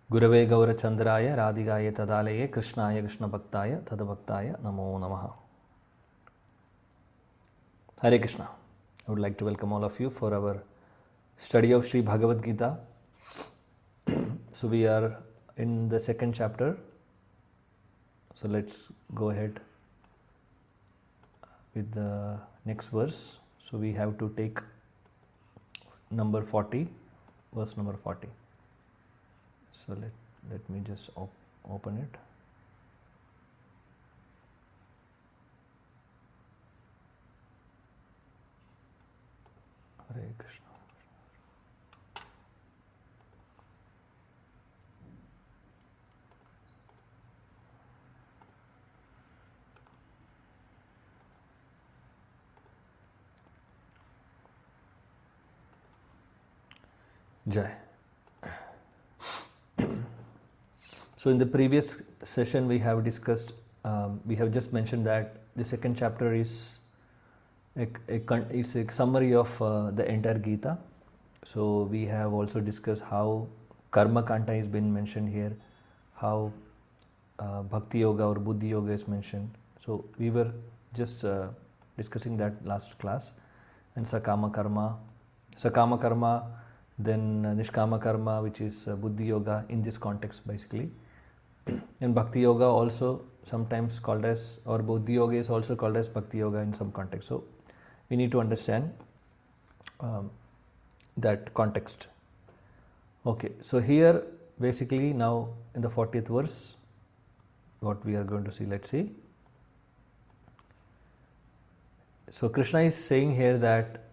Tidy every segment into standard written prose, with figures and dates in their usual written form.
Gurave Gaurachandraya Radhigaya Tadalaye Krishnaya Krishna Bhaktaya Tadabhaktaya Namo Namaha. Hare Krishna. I would like to welcome all of you for our study of Sri Bhagavad Gita. So we are in the second chapter. So let's go ahead with the next verse. So we have to take number 40, verse number 40. So let me just open it. Hare Krishna. Jai. So in the previous session we have discussed, we have just mentioned that the second chapter is it's a summary of the entire Gita. So we have also discussed how Karma Kanta has been mentioned here, how Bhakti Yoga or Buddhi Yoga is mentioned. So we were just discussing that last class. And Sakama Karma, then Nishkama Karma, which is Buddhi Yoga in this context basically. And Bhakti Yoga also sometimes called as, or Buddhi Yoga is also called as Bhakti Yoga in some context. So we need to understand that context. Okay, so here basically now in the 40th verse, what we are going to see, let's see. So Krishna is saying here that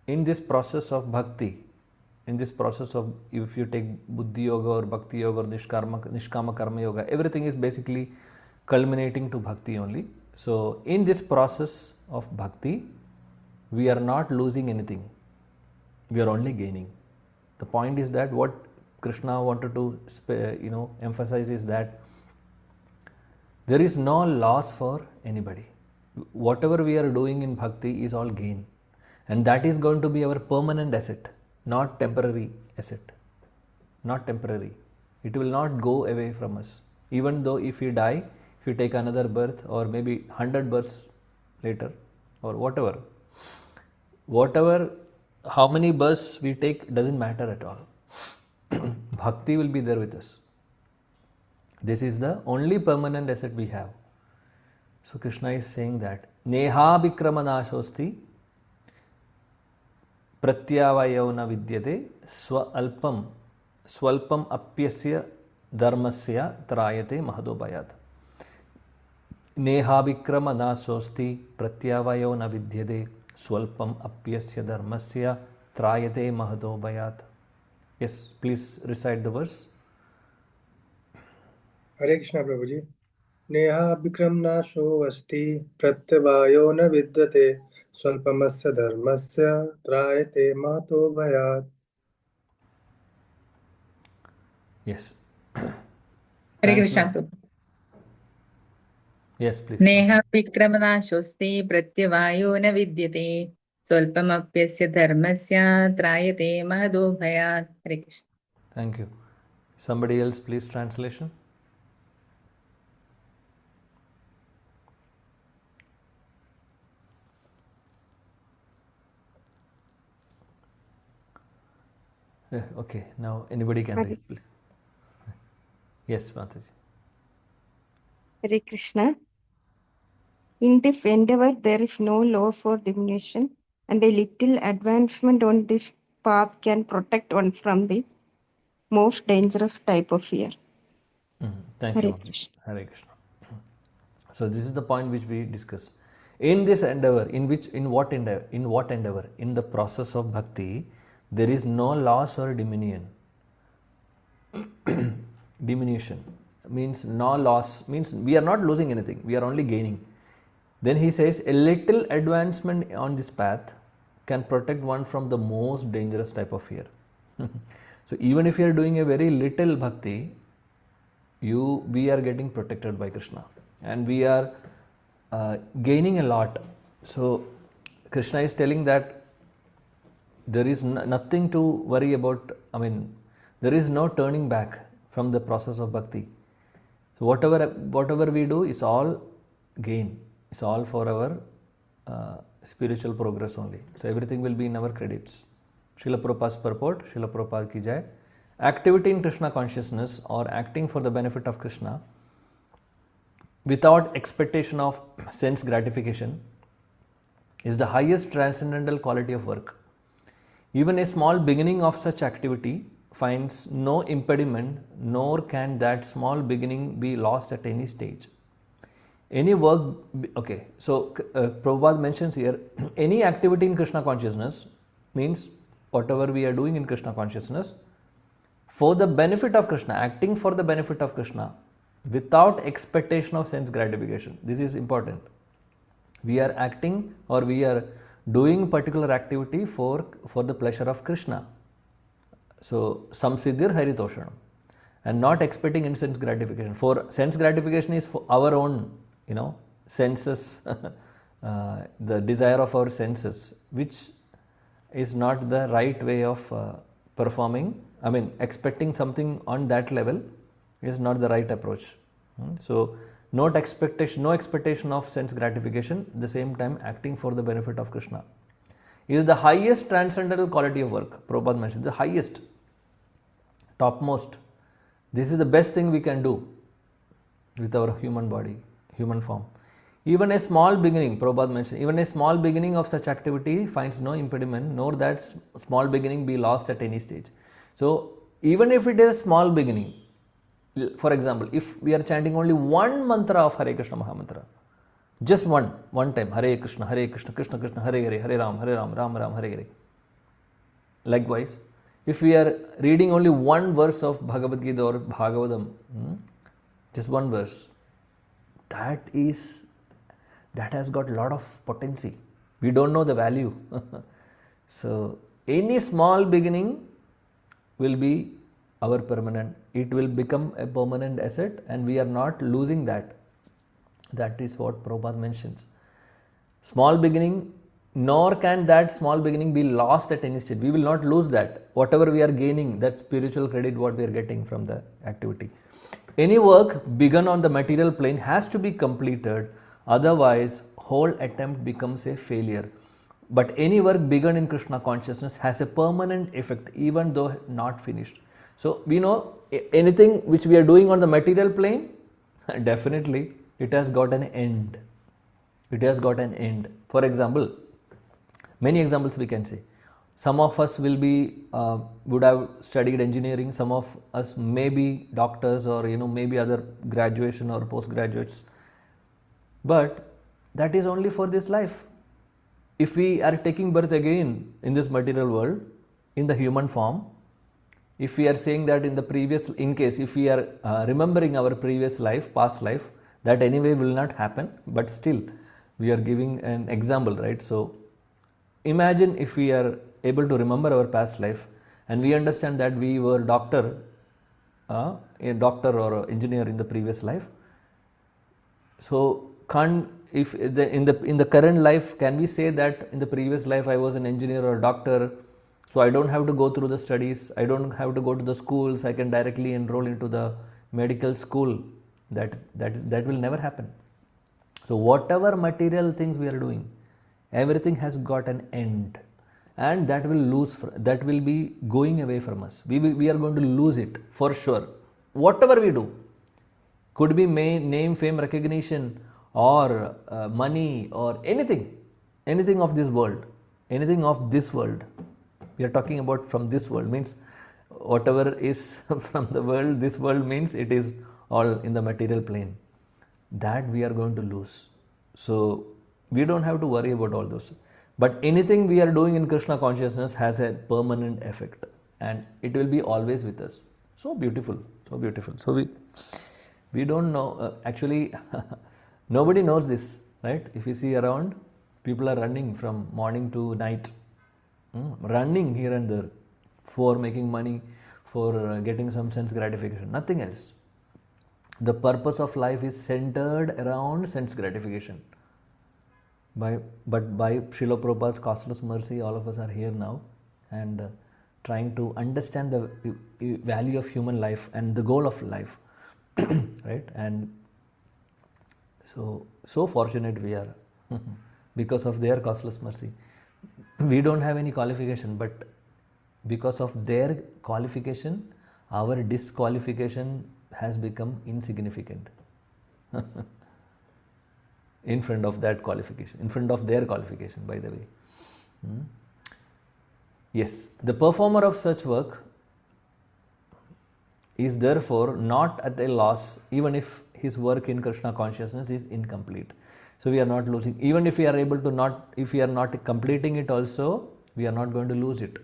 in this process of bhakti, in this process of, if you take Buddhi Yoga or Bhakti Yoga or Nishkama Karma Yoga, everything is basically culminating to bhakti only. So in this process of bhakti, we are not losing anything, we are only gaining. The point is that what Krishna wanted to emphasize is that there is no loss for anybody. Whatever we are doing in bhakti is all gain, and that is going to be our permanent asset, not temporary asset, not temporary. It will not go away from us. Even though if we die, if you take another birth or maybe 100 births later or whatever, how many births we take doesn't matter at all. Bhakti will be there with us. This is the only permanent asset we have. So Krishna is saying that Neha Vikramanashosti Pratyavayo na vidyate swalpam apyasya dharmasya trayate mahadobhayat. Neha Vikramanashosti Pratyavayo na vidyate swalpam apyasya dharmasya trayate mahadobhayat. Yes, please recite the verse. Hare Krishna Prabhuji. Neha Vikramnasho asti pratyavayo na vidyate swalpamasya dharmasya trayate mato bhayat. Yes. Hare Krishna Prabhu. Yes, please. Neha Vikramnashosti pratyavayo na vidyate swalpamapyasya dharmasya trayate mahado bhayat. Hare Krishna. Thank you. Somebody else, please, translation. Okay, now anybody can read, please. Yes, Mataji. Hare Krishna. In this endeavor, there is no law for diminution, and a little advancement on this path can protect one from the most dangerous type of fear. Thank you, Krishna. Hare Krishna. So this is the point which we discussed. In this endeavor, in what endeavor? In the process of bhakti, there is no loss or diminution. Diminution means no loss, means we are not losing anything, we are only gaining. Then he says a little advancement on this path can protect one from the most dangerous type of fear. So even if you are doing a very little bhakti, we are getting protected by Krishna, and we are gaining a lot. So Krishna is telling that there is nothing to worry about. I mean, there is no turning back from the process of bhakti. So whatever we do is all gain. It's all for our spiritual progress only. So everything will be in our credits. Srila Prabhupada's purport, Srila Prabhupada ki jai. Activity in Krishna consciousness or acting for the benefit of Krishna without expectation of sense gratification is the highest transcendental quality of work. Even a small beginning of such activity finds no impediment, nor can that small beginning be lost at any stage. Any work, okay, so Prabhupada mentions here, any activity in Krishna consciousness means whatever we are doing in Krishna consciousness, for the benefit of Krishna, acting for the benefit of Krishna, without expectation of sense gratification. This is important. We are acting or we are doing particular activity for the pleasure of Krishna. So, samsiddhir haritoshanam, and not expecting instant gratification. For sense gratification is for our own, senses, the desire of our senses, which is not the right way of performing. I mean, expecting something on that level is not the right approach. So, no expectation of sense gratification, at the same time acting for the benefit of Krishna is the highest transcendental quality of work. Prabhupada mentioned the highest, topmost. This is the best thing we can do with our human body, human form. Even a small beginning, Prabhupada mentioned, even a small beginning of such activity finds no impediment, nor that small beginning be lost at any stage. So, even if it is small beginning, for example, if we are chanting only one mantra of Hare Krishna Mahamantra, just one time, Hare Krishna, Krishna Krishna, Hare Hare, Hare Ram, Ram Ram, Hare Hare. Likewise, if we are reading only one verse of Bhagavad Gita or Bhagavatam, just one verse, that has got a lot of potency. We don't know the value. So, any small beginning will be our permanent, it will become a permanent asset, and we are not losing that. That is what Prabhupada mentions. Small beginning, nor can that small beginning be lost at any stage. We will not lose that. Whatever we are gaining, that spiritual credit, what we are getting from the activity. Any work begun on the material plane has to be completed, otherwise whole attempt becomes a failure. But any work begun in Krishna consciousness has a permanent effect, even though not finished. So, we know anything which we are doing on the material plane, definitely it has got an end. It has got an end. For example, many examples we can say. Some of us would have studied engineering, some of us may be doctors or maybe other graduation or postgraduates. But that is only for this life. If we are taking birth again in this material world, in the human form, if we are saying that if we are remembering our previous life, past life, that anyway will not happen, but still we are giving an example, right? So, imagine if we are able to remember our past life and we understand that we were a doctor or an engineer in the previous life. So, if in the current life, can we say that in the previous life I was an engineer or a doctor, so I don't have to go through the studies, I don't have to go to the schools, I can directly enroll into the medical school? That will never happen. So whatever material things we are doing, everything has got an end, and that will be going away from us. We are going to lose it for sure. Whatever we do, could be name, fame, recognition, or money, or anything of this world, we are talking about from this world, means whatever is from the world, this world means it is all in the material plane, that we are going to lose. So we don't have to worry about all those, but anything we are doing in Krishna consciousness has a permanent effect, and it will be always with us. So beautiful. So we don't know, actually nobody knows this, right? If you see around, people are running from morning to night, running here and there for making money, for getting some sense gratification, nothing else. The purpose of life is centered around sense gratification. But by Srila Prabhupada's costless mercy, all of us are here now, and trying to understand the value of human life and the goal of life, right? And so fortunate we are because of their causeless mercy. We don't have any qualification, but because of their qualification, our disqualification has become insignificant in front of that qualification, in front of their qualification, by the way. Yes, the performer of such work is therefore not at a loss, even if his work in Krishna consciousness is incomplete. So we are not losing, even if we are able to not, if we are not completing it also, we are not going to lose it.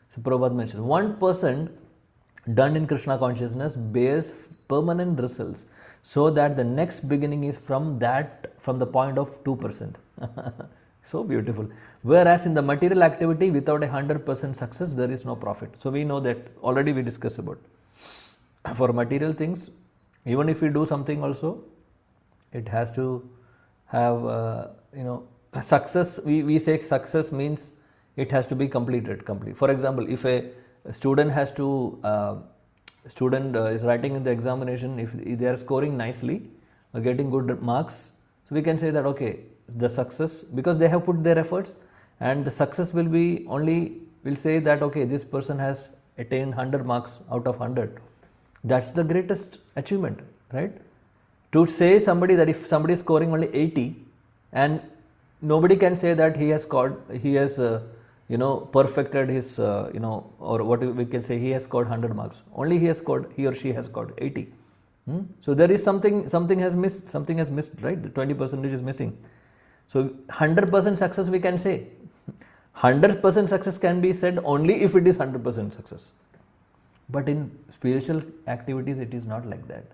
So Prabhupada mentions 1% done in Krishna consciousness bears permanent results, so that the next beginning is from the point of 2%. So beautiful. Whereas in the material activity, without a 100% success, there is no profit. So we know that already we discussed about. For material things, even if we do something also, it has to have success. We say success means it has to be completed. For example, if a student has to is writing in the examination, if they are scoring nicely or getting good marks, so we can say that okay, the success, because they have put their efforts, and the success will be only, we'll say that okay, this person has attained 100 marks out of 100. That's the greatest achievement, right? To say somebody that if somebody is scoring only 80 and nobody can say that he has perfected his or what we can say, he has scored 100 marks, only he or she has scored 80. So there is something has missed, right? The 20% is missing. So 100% success we can say. 100% success can be said only if it is 100% success. But in spiritual activities, it is not like that.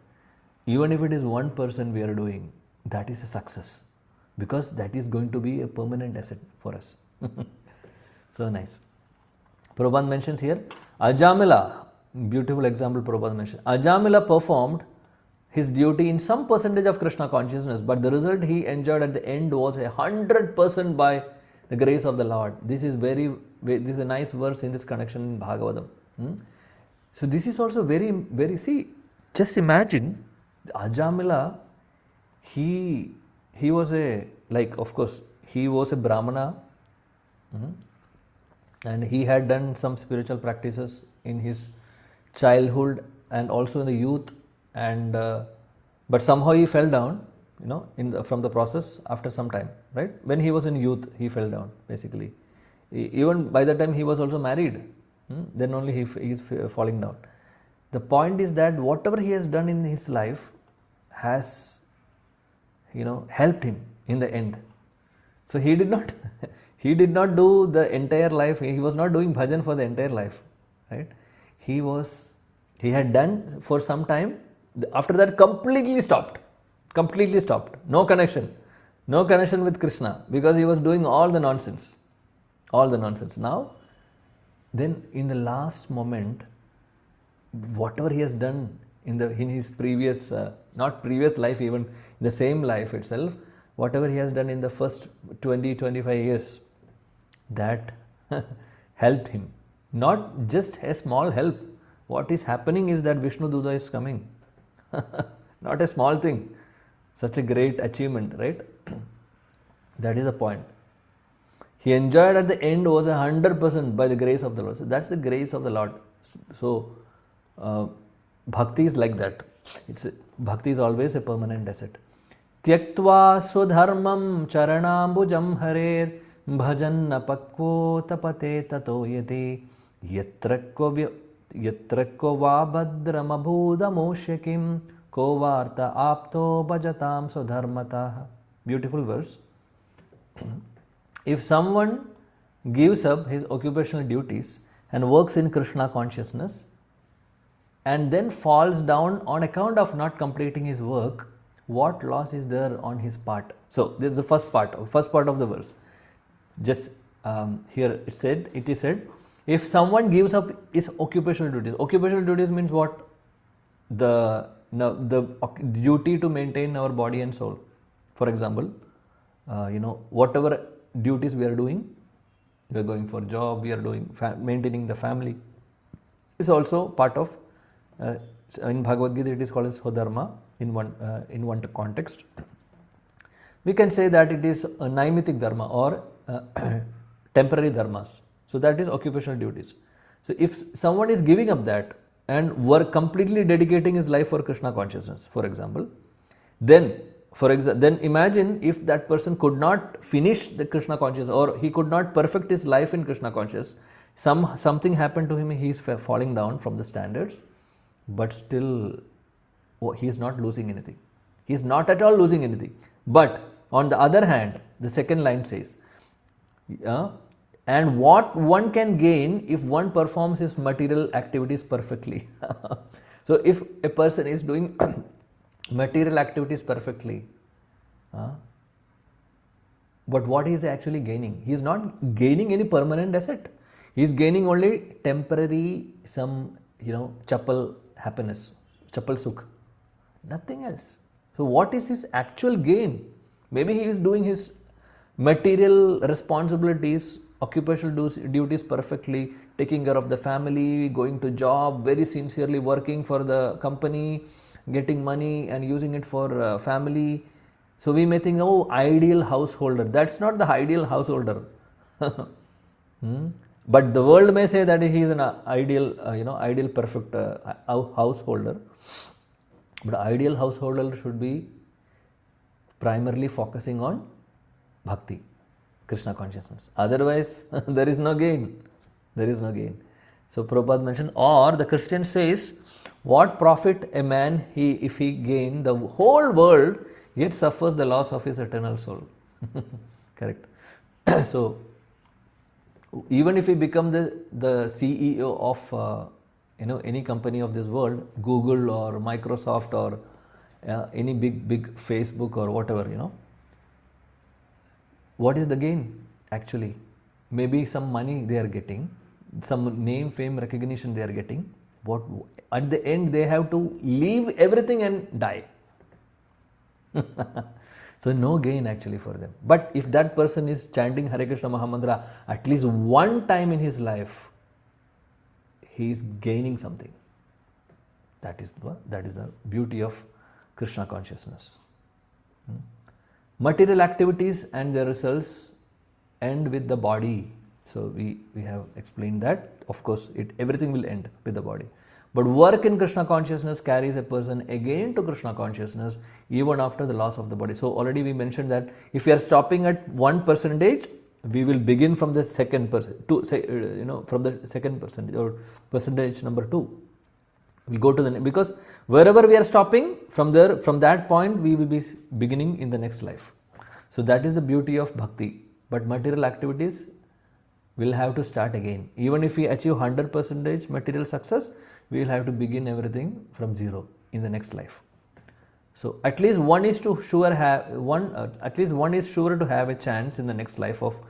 Even if it is 1% we are doing, that is a success, because that is going to be a permanent asset for us. So nice. Prabhupada mentions here, Ajamila, beautiful example Prabhupada mentioned. Ajamila performed his duty in some percentage of Krishna consciousness, but the result he enjoyed at the end was 100% by the grace of the Lord. This is a nice verse in this connection in Bhagavad. So this is also very, see, just imagine, Ajamila, he was of course, he was a Brahmana, and he had done some spiritual practices in his childhood and also in the youth, and but somehow he fell down, from the process after some time, right? When he was in youth, he fell down, basically. Even by the time he was also married, then only he is falling down. The point is that whatever he has done in his life has, helped him in the end. So he did not do the entire life. He was not doing bhajan for the entire life, right? He had done for some time. After that, completely stopped. No connection with Krishna, because he was doing all the nonsense. Now, then in the last moment, whatever he has done in his previous, not previous life, even in the same life itself, whatever he has done in the first 20-25 years, that helped him. Not just a small help. What is happening is that Vishnu Duda is coming. Not a small thing. Such a great achievement, right? That is the point. He enjoyed at the end was 100% by the grace of the Lord. So that's the grace of the Lord. So bhakti is like that. Bhakti is always a permanent asset. Tyaktva swadharmam charanambujam harer bhajanna pakvo tapate tato yati yatrakko vabhadram abhudamoshyakim ko varta apto bhajatam swadharmatah. Beautiful verse. If someone gives up his occupational duties and works in Krishna consciousness and then falls down on account of not completing his work, what loss is there on his part? So this is the first part of the verse. Just here it is said, if someone gives up his occupational duties means what? The duty to maintain our body and soul. For example, whatever duties we are doing, We are going for job, we are doing maintaining the family. It's also part of, in Bhagavad Gita it is called as Swadharma in one context. We can say that it is a naimitic dharma or temporary dharmas. So that is occupational duties. So if someone is giving up that and completely dedicating his life for Krishna consciousness, for example, then imagine if that person could not finish the Krishna consciousness, or he could not perfect his life in Krishna consciousness. Something happened to him, he is falling down from the standards, but still he is not losing anything. He is not at all losing anything. But on the other hand, the second line says, and what one can gain if one performs his material activities perfectly. So if a person is doing material activities perfectly, but what he is actually gaining? He is not gaining any permanent asset. He is gaining only temporary, some chapal happiness, chapal sukh, nothing else. So what is his actual gain? Maybe he is doing his material responsibilities, occupational duties perfectly, taking care of the family, going to job, very sincerely working for the company, getting money and using it for family. So we may think, oh, ideal householder. That's not the ideal householder. But the world may say that he is an ideal, ideal perfect householder. But ideal householder should be primarily focusing on bhakti, Krishna consciousness. Otherwise, there is no gain. There is no gain. So Prabhupada mentioned, or the Christian says, what profit a man if he gain the whole world yet suffers the loss of his eternal soul? Correct. So even if he become the CEO of any company of this world, Google or Microsoft or any big Facebook or whatever, what is the gain actually? Maybe some money they are getting, some name, fame, recognition they are getting. What at the end they have to leave everything and die. So no gain actually for them. But if that person is chanting Hare Krishna Mahamantra at least one time in his life, he is gaining something. That is the beauty of Krishna consciousness. Material activities and their results end with the body. So we have explained that. Of course, everything will end with the body. But work in Krishna consciousness carries a person again to Krishna consciousness even after the loss of the body. So already we mentioned that if we are stopping at 1%, we will begin from the second percent, from the second percentage or percentage number 2. We'll go to the because wherever we are stopping from that point we will be beginning in the next life. So that is the beauty of bhakti. But material activities will have to start again. Even if we achieve 100% material success, we will have to begin everything from zero in the next life. So at least one is sure to have a chance in the next life of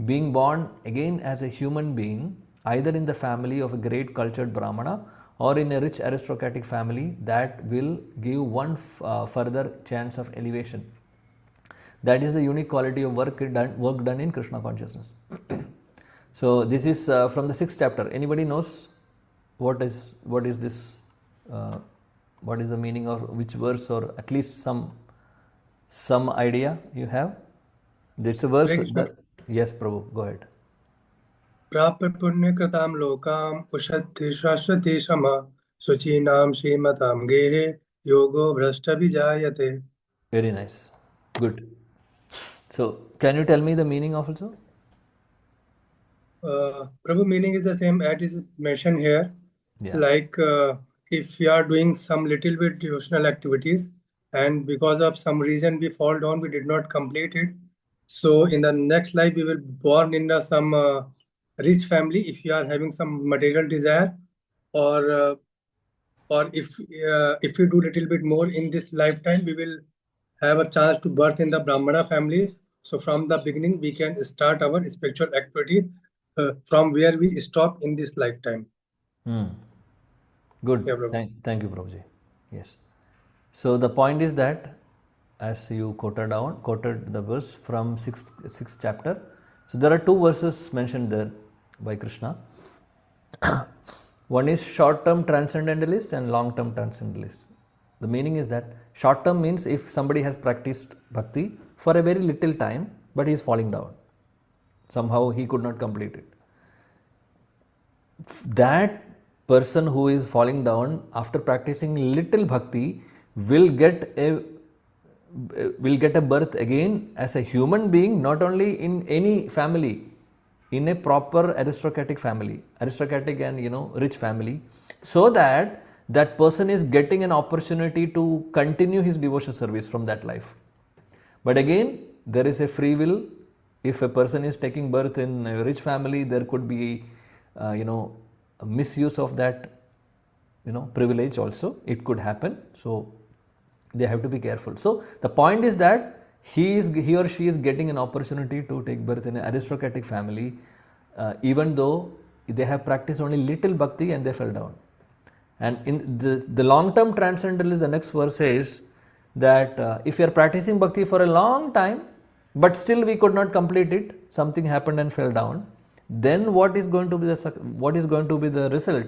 being born again as a human being, either in the family of a great cultured Brahmana or in a rich aristocratic family. That will give one further chance of elevation. That is the unique quality of work done in Krishna consciousness. So this is from the 6th chapter. Anybody knows what is this? What is the meaning of which verse, or at least some idea you have? There's a verse. Yes, Prabhu, go ahead. Prapya punya kratam lokam ushadhi shashvati shama suchinam shrimatam gehe yogo bhrashta vijayate. Very nice. Good. So can you tell me the meaning of also? Prabhu, meaning is the same as is mentioned here. Yeah. Like if we are doing some little bit devotional activities and because of some reason we fall down, we did not complete it. So in the next life we will born in some rich family if you are having some material desire, or if we do little bit more in this lifetime, we will have a chance to birth in the Brahmana families. So from the beginning we can start our spiritual activity from where we stop in this lifetime. Good. Yeah, Prabhu. Thank you, Prabhuji. Yes. So the point is that, as you quoted the verse from 6th chapter, So there are two verses mentioned there by Krishna. One is short-term transcendentalist and long-term transcendentalist. The meaning is that short-term means if somebody has practiced bhakti for a very little time, but he is falling down. Somehow he could not complete it. That person who is falling down after practicing little bhakti will get a birth again as a human being, not only in any family, in a proper aristocratic family, aristocratic and rich family, so that that person is getting an opportunity to continue his devotional service from that life. But again, there is a free will. If a person is taking birth in a rich family, there could be a misuse of that privilege also. It could happen. So they have to be careful. So the point is that he or she is getting an opportunity to take birth in an aristocratic family, even though they have practiced only little bhakti and they fell down. And in the long-term transcendentalist, the next verse says that if you are practicing bhakti for a long time, but still we could not complete it, something happened and fell down, then what is going to be the result?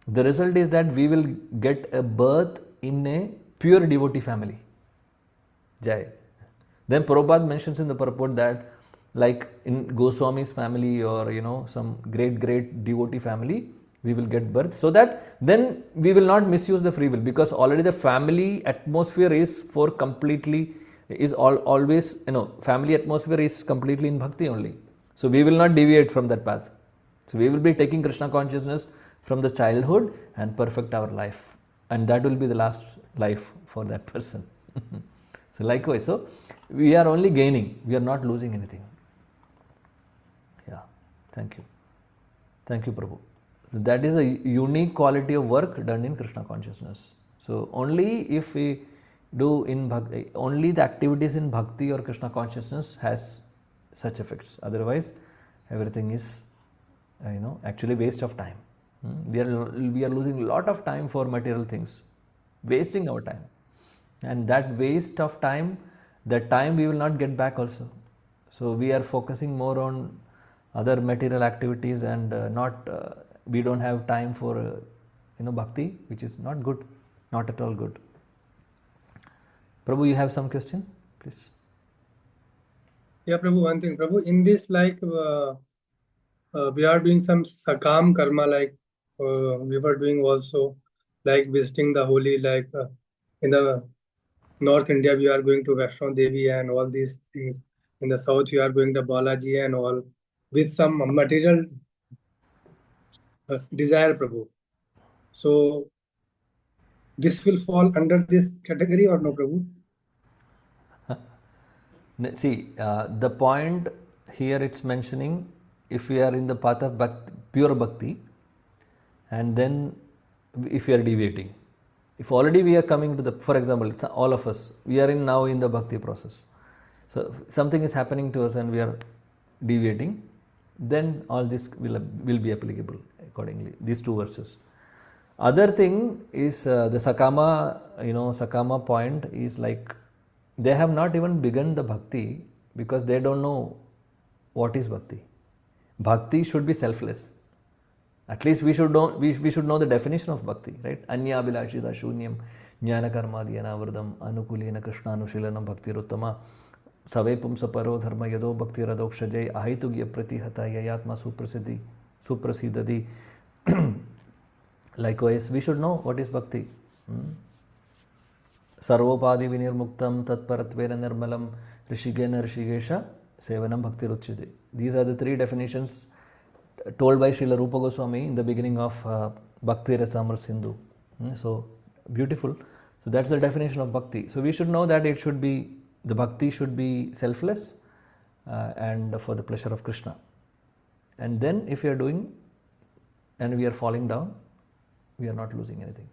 The result is that we will get a birth in a pure devotee family. Jai. Then Prabhupada mentions in the purport that like in Goswami's family or some great devotee family, we will get birth, so that then we will not misuse the free will, because already the family atmosphere is family atmosphere is completely in bhakti only. So we will not deviate from that path. So we will be taking Krishna consciousness from the childhood and perfect our life, and that will be the last life for that person. So likewise, so we are only gaining, we are not losing anything. Yeah, thank you, Prabhu. So that is a unique quality of work done in Krishna consciousness. So only if we do in bhakti, only the activities in bhakti or Krishna consciousness has such effects. Otherwise, everything is actually waste of time. We are losing a lot of time for material things, wasting our time, and that waste of time, that time we will not get back also. So we are focusing more on other material activities and we don't have time for bhakti, which is not good, not at all good. Prabhu, you have some question, please? Yeah, Prabhu, one thing, Prabhu, in this we are doing some sakam karma, like we were doing also, like visiting the holy, in the North India, we are going to Vaishno Devi and all these things. In the South, we are going to Balaji and all, with some material desire, Prabhu. So this will fall under this category or no, Prabhu? See, the point here it's mentioning, if we are in the path of bhakti, pure bhakti, and then if we are deviating, if already we are coming to for example, all of us, we are now in the bhakti process. So something is happening to us and we are deviating, then all this will be applicable accordingly, these two verses. Other thing is the Sakama point is like they have not even begun the bhakti because they don't know what is bhakti. Bhakti should be selfless. At least we should know the definition of bhakti, right? Anya abhilashita shunyam jnana karmadhi anavardam anukulena krishnanushilanam bhaktiruttama savepum saparo dharma yado bhakti radokshajay ahitugya pratihata yayatma suprasidadi. Likewise, we should know what is bhakti. Sarvapadi vinirmuktam tatparatvena nirmalam rishigena rishigesha sevanam bhakti ruchyate. These are the three definitions told by Srila Rupa Goswami in the beginning of Bhakti Rasamar Sindhu. So beautiful. So that's the definition of bhakti. So we should know that the bhakti should be selfless and for the pleasure of Krishna. And then if we are doing and we are falling down, we are not losing anything.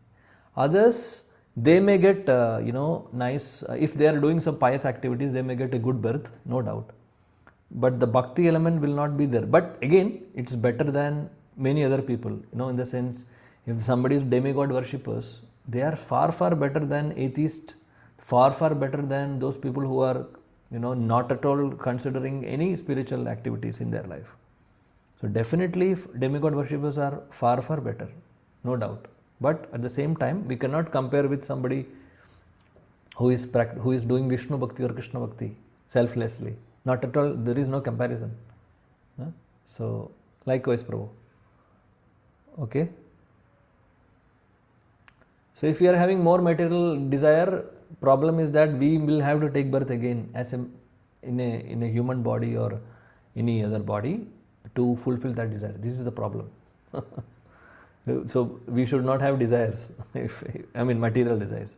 Others, they may get nice, if they are doing some pious activities, they may get a good birth, no doubt. But the bhakti element will not be there. But again, it's better than many other people, in the sense, if somebody is demigod worshippers, they are far better than atheists, far better than those people who are not at all considering any spiritual activities in their life. So definitely demigod worshippers are far, far better, no doubt. But at the same time, we cannot compare with somebody who is doing Vishnu Bhakti or Krishna Bhakti selflessly. Not at all, there is no comparison. So likewise, Prabhu. Okay. So if we are having more material desire, problem is that we will have to take birth again in a human body or any other body to fulfill that desire. This is the problem. So we should not have desires, material desires.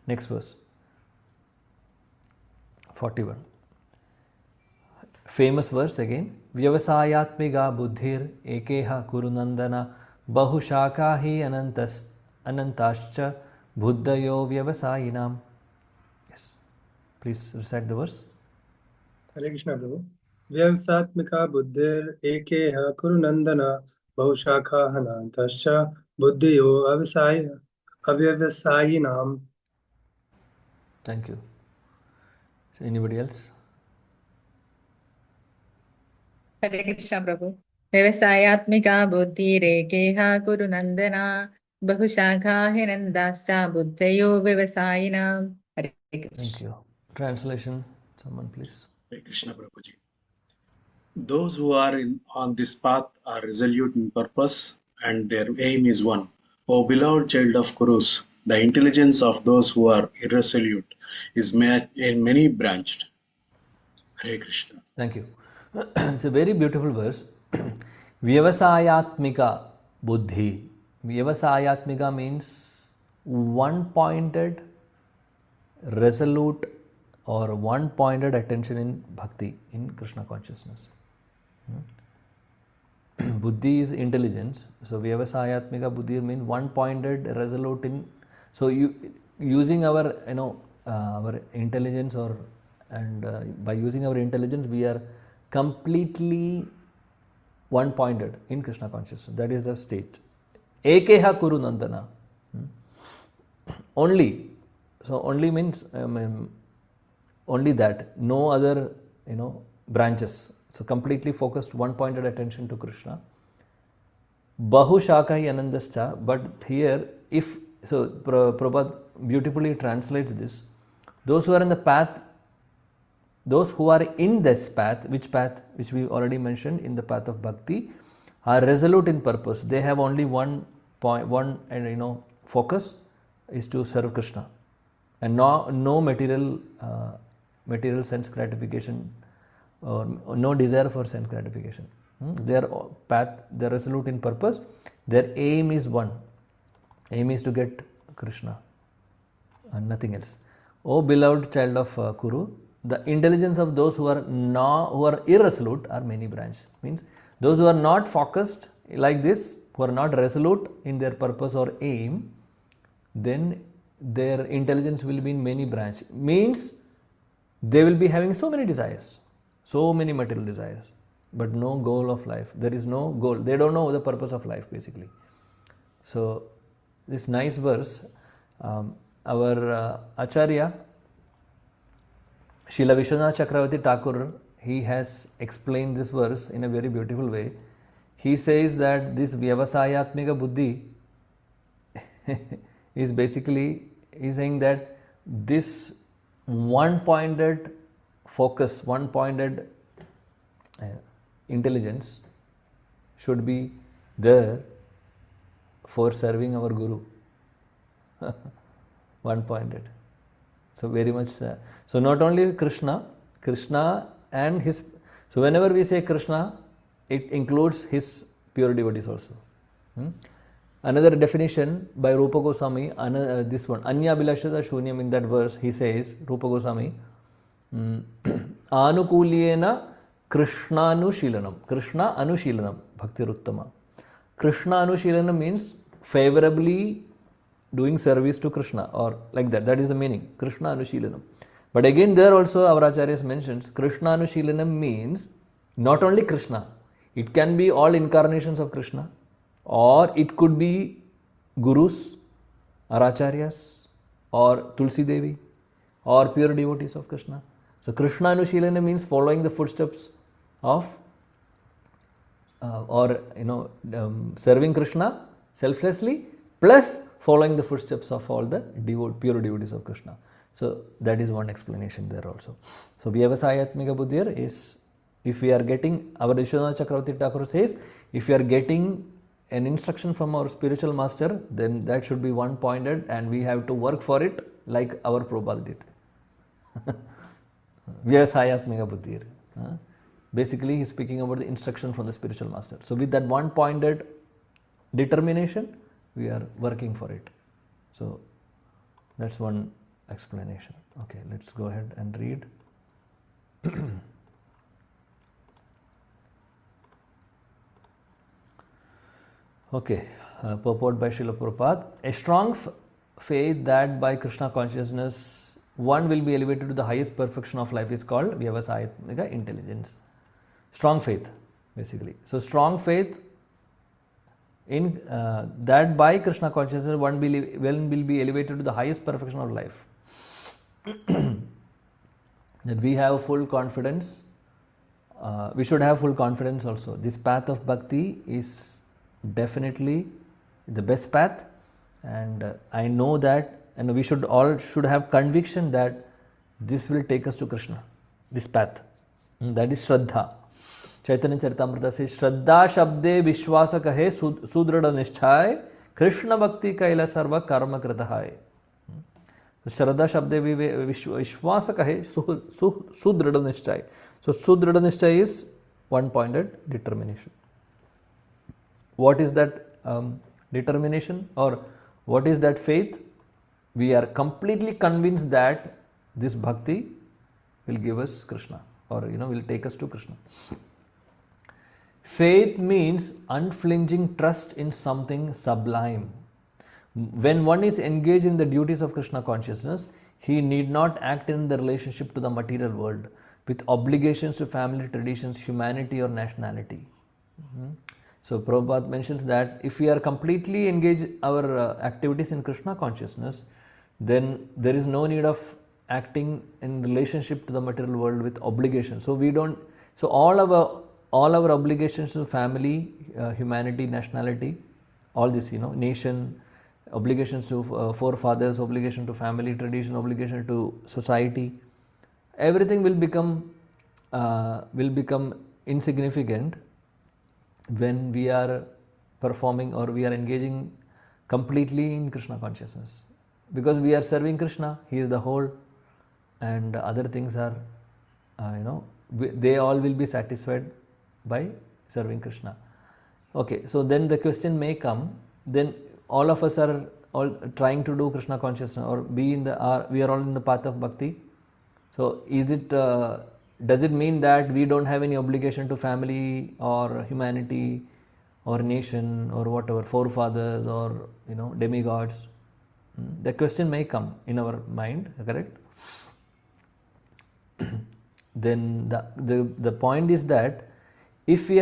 Next verse, 41. Famous verse again. Vyavasayatmiga buddhir ekeha kurunandana bahushaka hi anantascha buddhayo vyavasayinam. Yes, please recite the verse. Hare Krishna, Prabhu. Vyavasatmika buddhir ekeha kurunandana bahushakha hanantascha buddhiyo avyavasayinam. Thank you. So anybody else? Hare Krishna, Prabhu. Vyavasayatmika buddhi rekeha kuru nandana bahushakha hinandascha buddhayo vyavasayinam. Hare Thank Krishna. you. Translation, someone please. Hare Krishna Prabhuji. Those who are on this path are resolute in purpose and their aim is one. O beloved child of Kurus, the intelligence of those who are irresolute is many branched. Hare Krishna. Thank you. It's a very beautiful verse. Vyavasayatmika buddhi. Vyavasayatmika means one-pointed, resolute or one-pointed attention in bhakti, in Krishna consciousness. Buddhi is intelligence. So Vyavasayatmika buddhi means one-pointed, resolute in. So using our our intelligence by using our intelligence we are completely one-pointed in Krishna consciousness. That is the state. Ekeha kuru nandana. Only. So only means only that. No other branches. So completely focused, one-pointed attention to Krishna. Bahu shakai anandascha. But here, Prabhupada beautifully translates this. Those who are in the path, those who are in this path, which we already mentioned, in the path of bhakti, are resolute in purpose. They have only one focus is to serve Krishna, and no material sense gratification, or no desire for sense gratification. Their path, they are resolute in purpose. Their aim is one. Aim is to get Krishna and nothing else. O beloved child of Kuru, the intelligence of those who are irresolute are many branches. Means those who are not focused like this, who are not resolute in their purpose or aim, then their intelligence will be in many branches. Means they will be having so many desires, so many material desires, but no goal of life. There is no goal. They don't know the purpose of life basically. So this nice verse, our Acharya Srila Vishwanath Chakravarti Thakur, he has explained this verse in a very beautiful way. He says that this Vyavasayatmika buddhi is basically, he's saying that this one-pointed focus, one-pointed intelligence should be there for serving our Guru. One-pointed. So very much, so not only Krishna and his, so whenever we say Krishna, it includes his pure devotees also. Another definition by Rupa Goswami, this one, Anya Bilashata Shunyam, in that verse, he says, Rupa Goswami, Anukuliyena Krishna Anushilanam. Krishna Anushilanam, Bhakti Ruttama. Krishna Anushilanam means favorably doing service to Krishna, or like that. That is the meaning, Krishna Anushilanam. But again, there also our Acharyas mentions Krishna Anushilanam means not only Krishna. It can be all incarnations of Krishna, or it could be Gurus or Acharyas, or Tulsi Devi or pure devotees of Krishna. So Krishna Anushilana means following the footsteps of serving Krishna selflessly plus following the footsteps of all the pure devotees of Krishna. So that is one explanation there also. So Vyavasayatmika Buddhir is, if we are getting, our Vishwanath Chakravarti Thakur says, if we are getting an instruction from our spiritual master, then that should be one pointed and we have to work for it like our Prabhupada did. Vyavasayatmika Buddhir. Basically, he is speaking about the instruction from the spiritual master. So with that one pointed determination, we are working for it. So that's one explanation. Okay, let's go ahead and read. Okay, purport by Srila Prabhupada. A strong faith that by Krishna consciousness one will be elevated to the highest perfection of life is called Vyavasayatmika intelligence. Strong faith, basically. So strong faith in that by Krishna consciousness one will be elevated to the highest perfection of life. That we have full confidence. We should have full confidence also. This path of bhakti is definitely the best path, and I know that, and we should have conviction that this will take us to Krishna, this path. That is Shraddha. Chaitanya Charitamrita says, Shraddha Shabde Vishwasa Kahe Sudrada Nishthay Krishna Bhakti Kaila Sarva Karma Kritahai. Shraddha Shabde Vishwasa Kahe Sudrada Nishthay. So Sudrada Nishthay is one pointed determination. What is that determination, or what is that faith? We are completely convinced that this bhakti will give us Krishna, or will take us to Krishna. Faith means unflinching trust in something sublime. When one is engaged in the duties of Krishna consciousness, he need not act in the relationship to the material world with obligations to family, traditions, humanity or nationality. So Prabhupada mentions that if we are completely engaged our activities in Krishna consciousness, then there is no need of acting in relationship to the material world with obligations. So we don't. So all our obligations to family, humanity, nationality, all this, nation, obligations to forefathers, obligation to family, tradition, obligation to society, everything will become insignificant when we are performing or we are engaging completely in Krishna consciousness, because we are serving Krishna. He is the whole, and other things are, they all will be satisfied by serving Krishna. Okay, so then the question may come, then all of us are all trying to do Krishna consciousness, or we are all in the path of bhakti. So is it, does it mean that we don't have any obligation to family or humanity or nation or whatever, forefathers or demigods? The question may come in our mind, correct? Then the point is that if we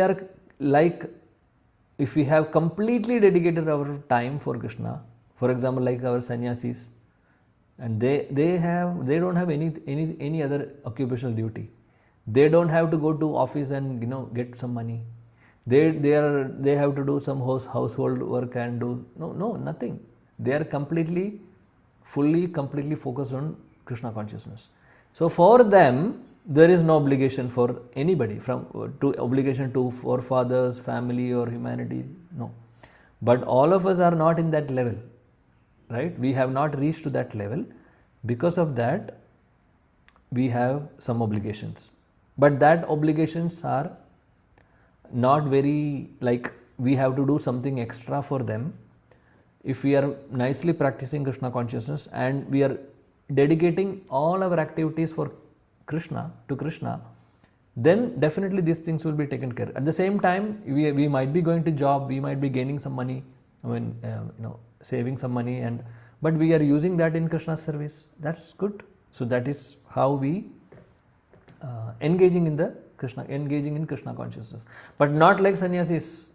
have completely dedicated our time for Krishna, for example, like our sannyasis, and they don't have any other occupational duty. They don't have to go to office and get some money. They have to do some household work and do nothing. They are completely focused on Krishna consciousness. So for them, there is no obligation for anybody, obligation to forefathers, family or humanity, no. But all of us are not in that level, right? We have not reached to that level. Because of that, we have some obligations. But that obligations are not very, like we have to do something extra for them. If we are nicely practicing Krishna consciousness and we are dedicating all our activities for Krishna, then definitely these things will be taken care of. At the same time, we might be going to job, we might be gaining some money, saving some money, but we are using that in Krishna's service. That's good. So that is how we engaging in Krishna consciousness. But not like sannyasis.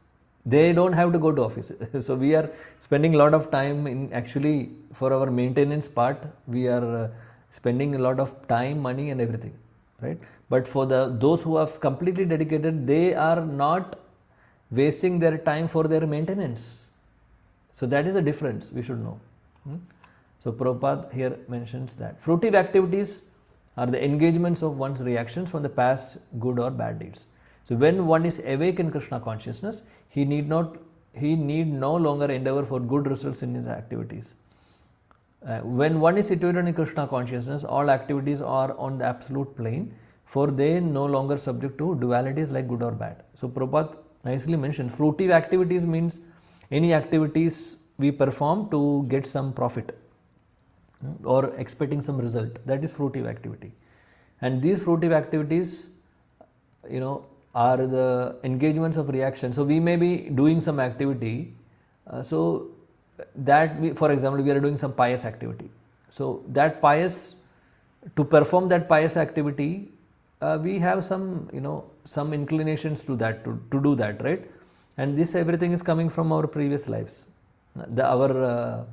They don't have to go to office. So we are spending a lot of time in actually for our maintenance part. We are spending a lot of time, money, and everything, right? But for those who have completely dedicated, they are not wasting their time for their maintenance. So that is the difference we should know. So Prabhupada here mentions that fruitive activities are the engagements of one's reactions from the past good or bad deeds. So when one is awake in Krishna consciousness, he need no longer endeavor for good results in his activities. When one is situated in Krishna consciousness, all activities are on the absolute plane, for they no longer subject to dualities like good or bad. So Prabhupada nicely mentioned fruitive activities means any activities we perform to get some profit or expecting some result. That is fruitive activity. And these fruitive activities, are the engagements of reaction. So we may be doing some activity, so that for example, we are doing some pious activity. So that to perform that pious activity, we have some inclinations to that, to do that, right? And this everything is coming from our previous lives, our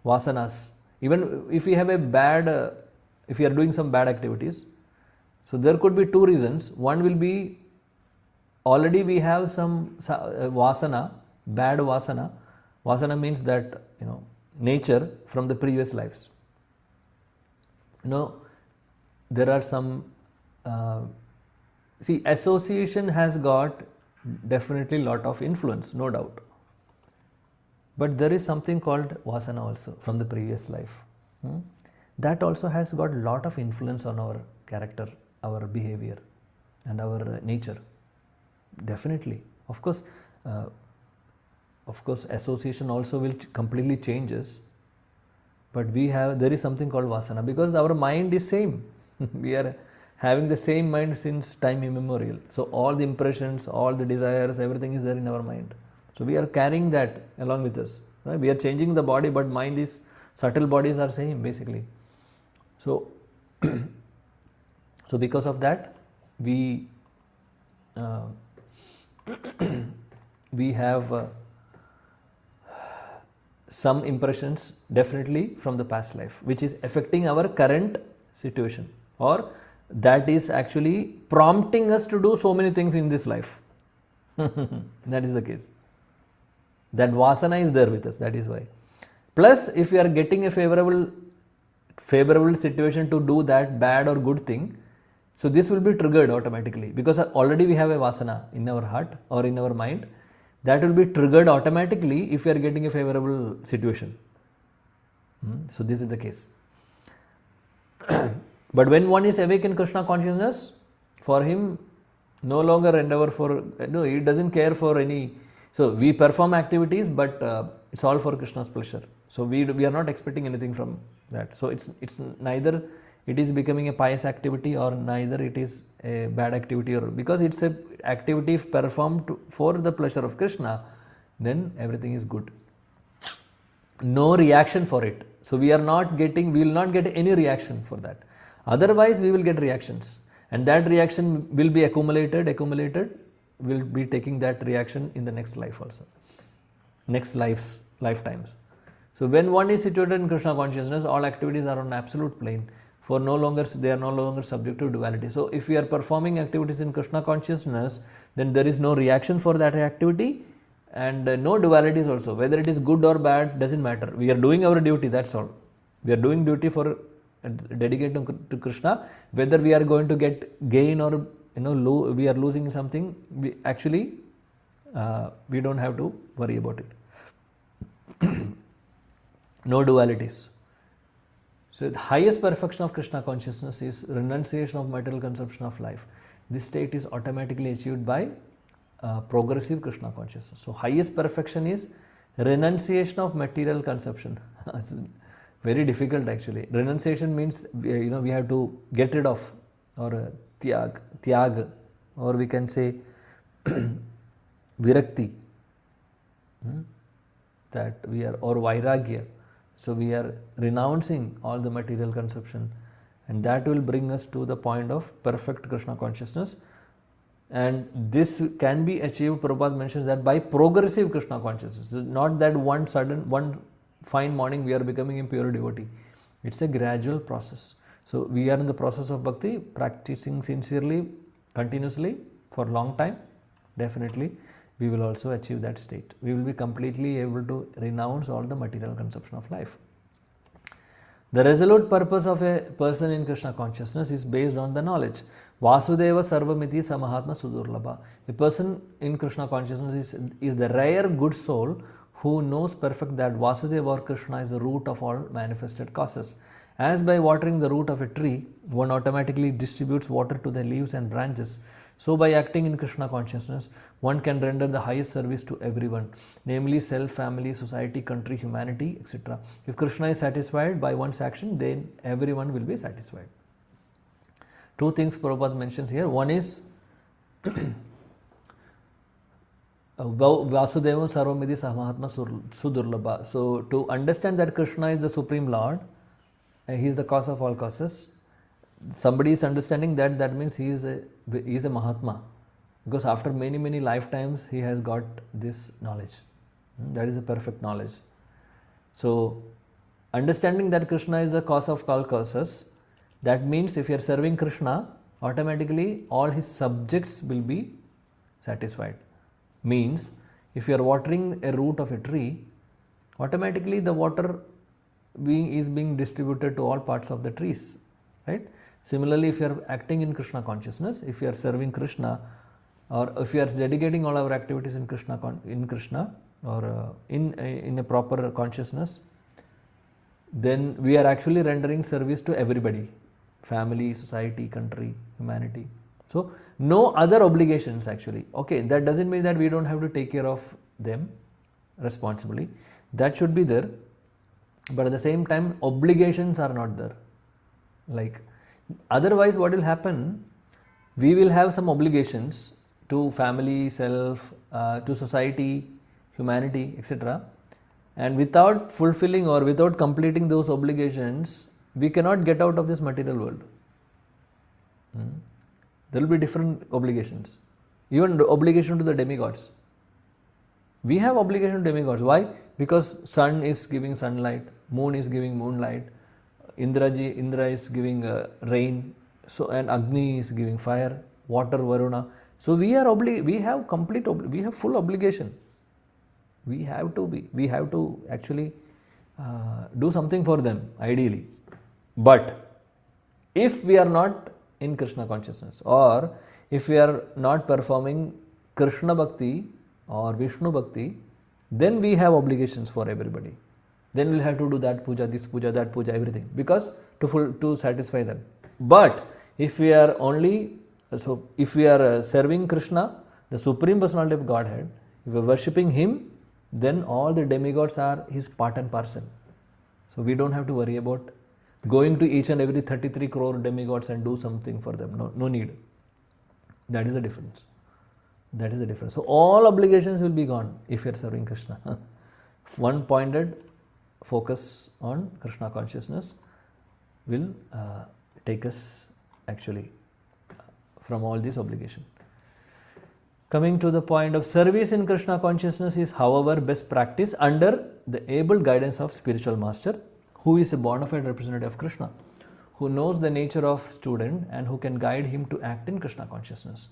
vasanas. Even if we have if we are doing some bad activities, so there could be two reasons. One will be already we have some vasana, bad vasana. Vasana means that nature from the previous lives. There are some association has got definitely lot of influence, no doubt. But there is something called vasana also from the previous life. That also has got a lot of influence on our character, our behavior, and our nature. Definitely. Of course, association also will completely changes. But there is something called vasana because our mind is same. We are having the same mind since time immemorial. So all the impressions, all the desires, everything is there in our mind. So we are carrying that along with us. Right? We are changing the body, but subtle bodies are same basically. So, because of that, we have some impressions definitely from the past life, which is affecting our current situation, or that is actually prompting us to do so many things in this life. That is the case. That vasana is there with us, that is why. Plus, if we are getting a favorable situation to do that bad or good thing, so this will be triggered automatically because already we have a vasana in our heart or in our mind. That will be triggered automatically if we are getting a favorable situation. So this is the case. But when one is awake in Krishna consciousness, for him no longer endeavor he doesn't care for any. So we perform activities, but it's all for Krishna's pleasure. So we are not expecting anything from that. So it's neither it is becoming a pious activity or neither it is a bad activity, or because it's a activity performed for the pleasure of Krishna, then everything is good. No reaction for it. So we will not get any reaction for that. Otherwise we will get reactions, and that reaction will be accumulated, will be taking that reaction in the next life also, next lifetimes. So when one is situated in Krishna consciousness, all activities are on absolute plane, for they are no longer subject to duality. So if we are performing activities in Krishna consciousness, then there is no reaction for that activity, and no dualities also. Whether it is good or bad doesn't matter. We are doing our duty, that's all. We are doing duty for dedicated to Krishna. Whether we are going to get gain or we are losing something, we don't have to worry about it. No dualities. So the highest perfection of Krishna consciousness is renunciation of material conception of life. This state is automatically achieved by progressive Krishna consciousness. So highest perfection is renunciation of material conception. It's very difficult actually. Renunciation means we have to get rid of, or tyag, or we can say virakti, that we are, or vairagya. So we are renouncing all the material conception, and that will bring us to the point of perfect Krishna consciousness. And this can be achieved, Prabhupada mentions that by progressive Krishna consciousness. Not that one fine morning we are becoming a pure devotee. It's a gradual process. So we are in the process of bhakti, practicing sincerely, continuously for a long time. Definitely we will also achieve that state. We will be completely able to renounce all the material conception of life. The resolute purpose of a person in Krishna consciousness is based on the knowledge. Vasudeva Sarvamiti Samahatma Sudurlabha. A person in Krishna consciousness is the rare good soul who knows perfect that Vasudeva or Krishna is the root of all manifested causes. As by watering the root of a tree, one automatically distributes water to the leaves and branches, so by acting in Krishna consciousness, one can render the highest service to everyone, namely self, family, society, country, humanity, etc. If Krishna is satisfied by one's action, then everyone will be satisfied. Two things Prabhupada mentions here. One is Vasudeva Sarvamiti Samahatma Sudurlabha. So to understand that Krishna is the Supreme Lord, He is the cause of all causes, somebody is understanding that, that means he is a Mahatma, because after many lifetimes he has got this knowledge. That is a perfect knowledge. So understanding that Krishna is the cause of all causes, that means if you are serving Krishna, automatically all his subjects will be satisfied. Means if you are watering a root of a tree, automatically the water is being distributed to all parts of the trees, right? Similarly, if you are acting in Krishna consciousness, if you are serving Krishna, or if you are dedicating all our activities in Krishna or in a proper consciousness, then we are actually rendering service to everybody, family, society, country, humanity. So no other obligations actually. Okay, that doesn't mean that we don't have to take care of them responsibly. That should be there, but at the same time obligations are not there. Like, otherwise what will happen, we will have some obligations to family, self, to society, humanity, etc. And without fulfilling or without completing those obligations, we cannot get out of this material world. There will be different obligations. Even the obligation to the demigods. We have obligation to demigods. Why? Because sun is giving sunlight, moon is giving moonlight, Indra is giving rain, so and Agni is giving fire, water, Varuna. So we have full obligation. We have to actually do something for them ideally. But if we are not in Krishna consciousness, or if we are not performing Krishna Bhakti or Vishnu Bhakti, then we have obligations for everybody. Then we'll have to do that puja, this puja, that puja, everything, because to satisfy them. But if we are serving Krishna, the Supreme Personality of Godhead, if we are worshipping Him, then all the demigods are His part and parcel. So we don't have to worry about going to each and every 33 crore demigods and do something for them. No need. That is the difference. So all obligations will be gone if you are serving Krishna. One pointed focus on Krishna consciousness will take us actually from all these obligations. Coming to the point of service in Krishna consciousness is, however, best practice under the able guidance of spiritual master, who is a bona fide representative of Krishna, who knows the nature of student and who can guide him to act in Krishna consciousness.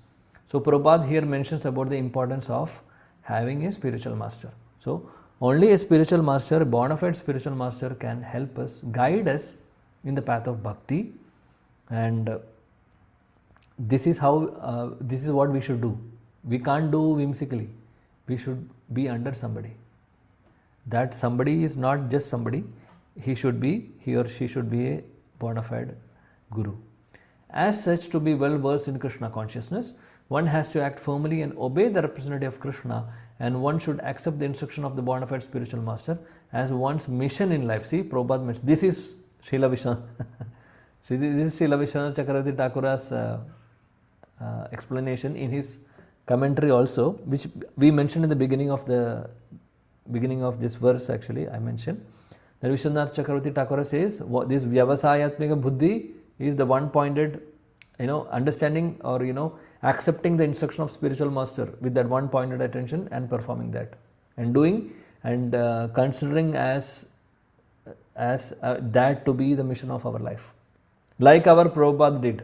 So Prabhupada here mentions about the importance of having a spiritual master. So only a spiritual master, a bona fide spiritual master, can help us, guide us in the path of bhakti, and this is what we should do. We can't do whimsically. We should be under somebody. That somebody is not just somebody. He or she should be a bona fide guru. As such, to be well versed in Krishna consciousness, one has to act firmly and obey the representative of Krishna, and one should accept the instruction of the bona fide spiritual master as one's mission in life. See, Prabhupada mentioned, this is Srila Vishwanath. See, this is Srila Vishwanath Chakravarti Thakura's explanation in his commentary also, which we mentioned in the beginning of this verse. Actually, I mentioned that Vishwanath Chakravarti Thakura says this Vyavasayatmika Buddhi is the one-pointed understanding or accepting the instruction of spiritual master with that one pointed attention and performing that and doing and considering as that to be the mission of our life, like our Prabhupada did.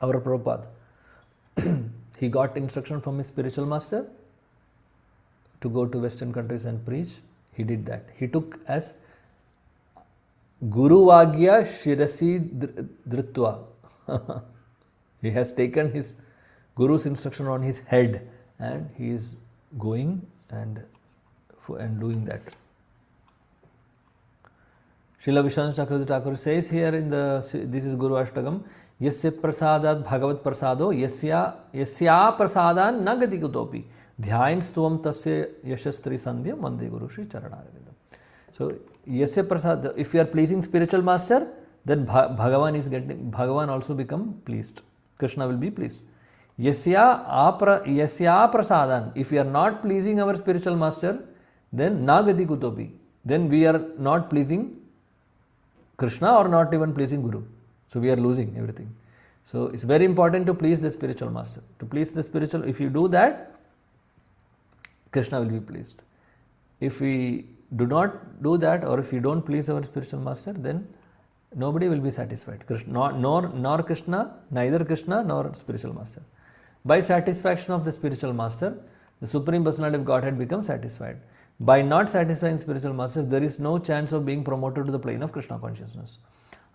Our Prabhupada, he got instruction from his spiritual master to go to Western countries and preach. He did that. He took as Guru Agya Shirasi Dritva. He has taken his Guru's instruction on his head and he is going and doing that. Srila Vishwanath Chakravarti Thakur says here in this is Guru Ashtagam, Yasya prasadat bhagavat prasado yasya prasadan nagati kutopi dhyayin stvam tasya yashastri sandhyam vande guru shri charanarvindam. So yasya prasad, if you are pleasing spiritual master, then Bhagavan also become pleased. Krishna will be pleased. Yasya prasadan, if we are not pleasing our spiritual master, then nagati kutopi, then we are not pleasing Krishna or not even pleasing Guru. So we are losing everything. So it's very important to please the spiritual master. To please the spiritual, if you do that, Krishna will be pleased. If we do not do that, or if we don't please our spiritual master, then nobody will be satisfied. Krishna, nor Krishna, neither Krishna nor spiritual master. By satisfaction of the spiritual master, the Supreme Personality of Godhead becomes satisfied. By not satisfying spiritual masters, there is no chance of being promoted to the plane of Krishna consciousness.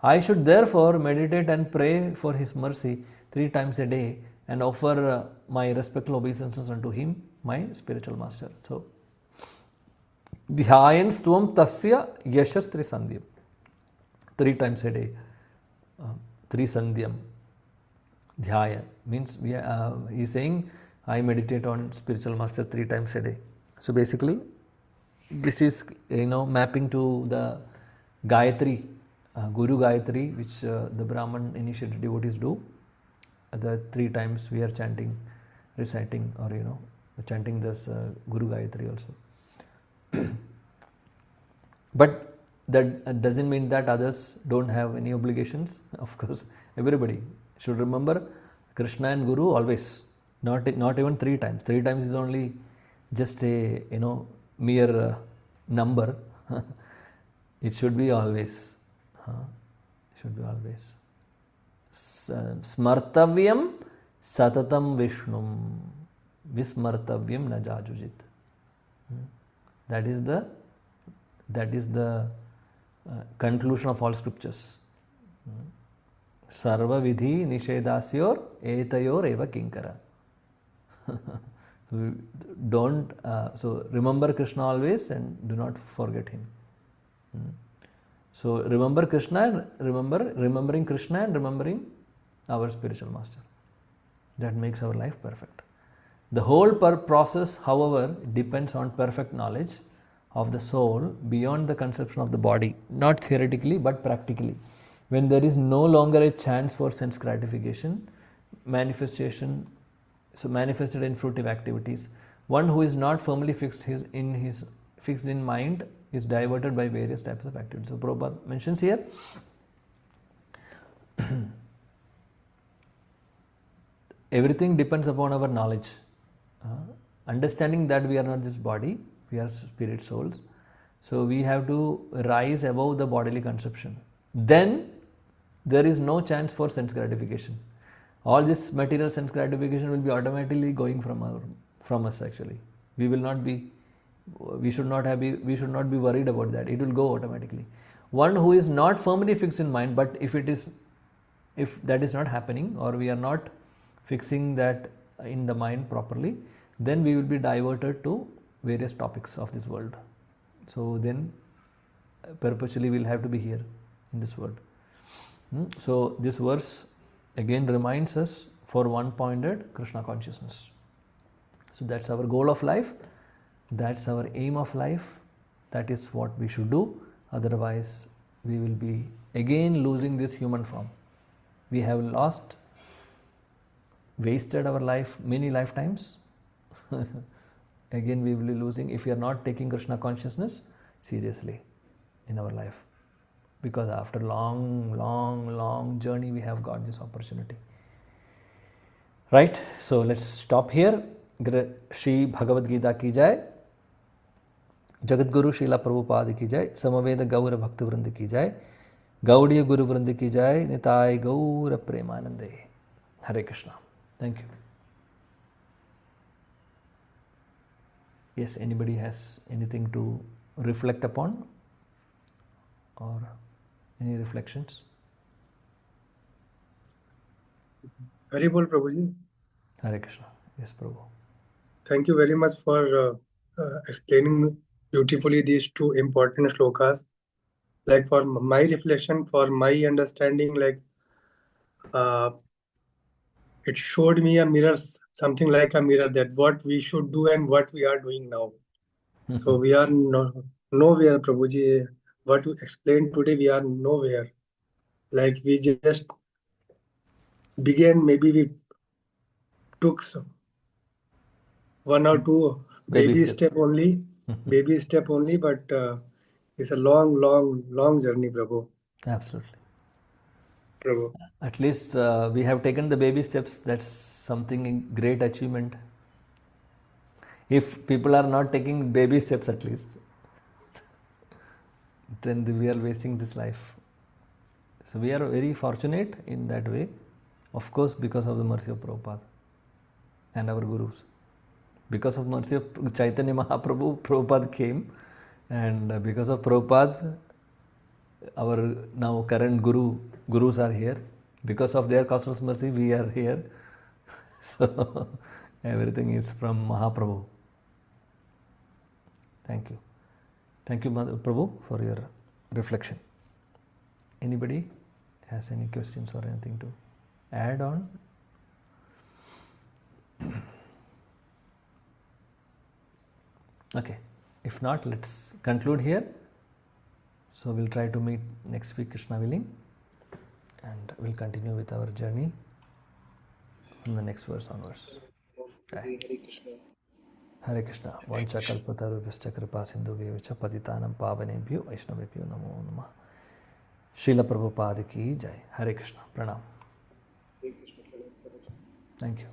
I should therefore meditate and pray for his mercy 3 times a day and offer my respectful obeisances unto him, my spiritual master. So, dhyayan stvam tasya yashastri sandhyam. 3 times a day. 3 sandhyam. Dhyaya means he is saying, I meditate on spiritual master 3 times a day. So basically, this is mapping to the Gayatri, Guru Gayatri, which the Brahman initiated devotees do. The 3 times we are chanting, reciting, or chanting this Guru Gayatri also. But that doesn't mean that others don't have any obligations. Of course, everybody should remember Krishna and Guru always. Not even 3 times. 3 times is only just a mere number. It should be always. Should be always. Smartavyam satatam vishnum vismartavyam na jajujit. That is the conclusion of all scriptures. Sarva vidhi nishedasyor etayor eva kinkara. So remember Krishna always and do not forget him. So remember Krishna and remembering Krishna and remembering our spiritual master. That makes our life perfect. The whole process, however, depends on perfect knowledge of the soul beyond the conception of the body, not theoretically but practically. When there is no longer a chance for sense gratification, manifested in fruitive activities, one who is not firmly fixed in mind is diverted by various types of activities. So Prabhupada mentions here, everything depends upon our knowledge. Understanding that we are not this body, we are spirit souls. So we have to rise above the bodily conception. Then there is no chance for sense gratification. All this material sense gratification will be automatically going from us actually. We should not be worried about that. It will go automatically. One who is not firmly fixed in mind, but if that is not happening, or we are not fixing that in the mind properly, then we will be diverted to various topics of this world. So then perpetually we will have to be here in this world. So this verse again reminds us for one-pointed Krishna consciousness. So that's our goal of life, that's our aim of life, that is what we should do. Otherwise we will be again losing this human form. We have wasted our life many lifetimes. Again we will be losing if we are not taking Krishna consciousness seriously in our life. because after long journey we have got this opportunity. Right? So let's stop here. Shri Bhagavad Gita ki jai, Jagat Guru Srila Prabhupada ki jai, Samaveda Gaura Bhakti Vrindi ki jai, Gaudiya Guru Vrindi ki jai, Nitai Gaura Premanande. Hare Krishna. Thank you. Yes, anybody has anything to reflect upon or any reflections? Haribol Prabhuji. Hare Krishna. Yes, Prabhu. Thank you very much for explaining beautifully these two important shlokas. Like for my reflection, for my understanding, like it showed me a mirror, something like a mirror, that what we should do and what we are doing now. So we are nowhere, Prabhuji. What you explained today, we are nowhere. Like we just began, maybe we took one or two baby step only, but it's a long journey, Prabhu. Absolutely. Prabhu. At least we have taken the baby steps. That's something great achievement. If people are not taking baby steps at least, then we are wasting this life. So we are very fortunate in that way. Of course, because of the mercy of Prabhupada and our gurus. Because of mercy of Chaitanya Mahaprabhu, Prabhupada came, and because of Prabhupada, our now current gurus are here. Because of their cosmos mercy, we are here. So everything is from Mahaprabhu. Thank you. Thank you, Prabhu, for your reflection. Anybody has any questions or anything to add on? Okay. If not, let's conclude here. So we'll try to meet next week, Krishna willing, and we'll continue with our journey from the next verse onwards. Okay. Hare Krishna. Vancha kalpatarubhyascha kripa sindhubhyo patitanam pavanebhyo vaishnavebhyo namo namah. Srila Prabhupada ki jai. Hare Krishna. Pranam. Thank you.